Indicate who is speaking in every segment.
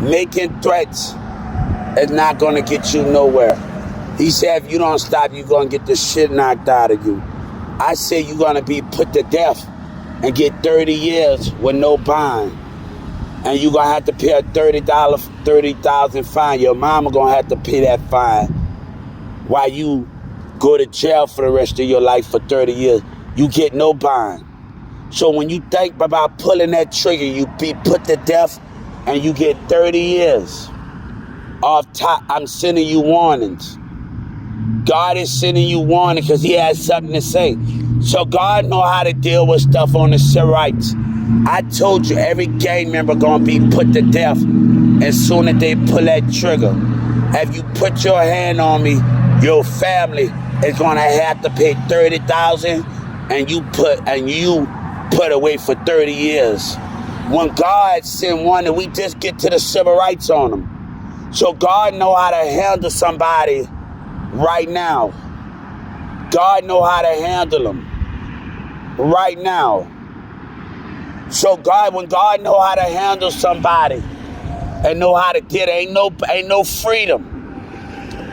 Speaker 1: Making threats is not going to get you nowhere. He said if you don't stop, you're going to get the shit knocked out of you. I say you're going to be put to death and get 30 years with no bond. And you're going to have to pay a $30,000 fine. Your mama going to have to pay that fine while you go to jail for the rest of your life for 30 years. You get no bond. So when you think about pulling that trigger, you be put to death and you get 30 years. Off top, I'm sending you warnings. God is sending you warning because he has something to say. So God know how to deal with stuff on the Serites. I told you every gang member gonna be put to death as soon as they pull that trigger. If you put your hand on me, your family is gonna have to pay $30,000 and you put away for 30 years. When God send one, we just get to the civil rights on them. So God know how to handle somebody right now. God know how to handle them right now. So when God know how to handle somebody and know how to get it, ain't no freedom.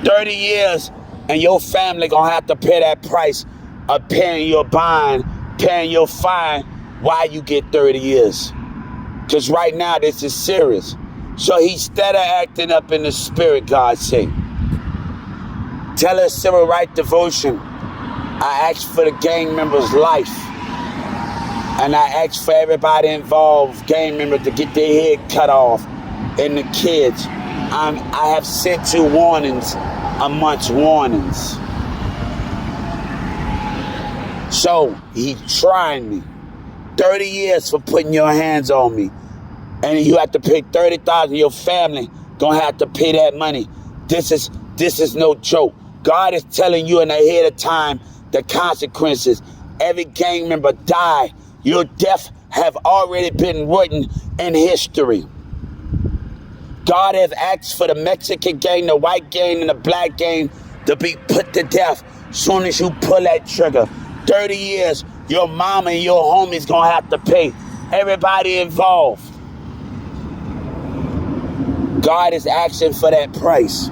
Speaker 1: 30 years and your family gonna have to pay that price of paying your bond, paying your fine while you get 30 years. Because right now this is serious. So he's instead of acting up in the spirit, God say. Tell us civil rights devotion. I asked for the gang members' life. And I asked for everybody involved, gang members, to get their head cut off. And the kids. I have sent you warnings amongst warnings. So he trying me. 30 years for putting your hands on me. And you have to pay $30,000. Your family gonna have to pay that money. This is no joke. God is telling you in ahead of time the consequences. Every gang member die. Your death have already been written in history. God has asked for the Mexican gang, the white gang, and the black gang to be put to death soon as you pull that trigger. 30 years, your mama and your homies gonna have to pay. Everybody involved. God is asking for that price.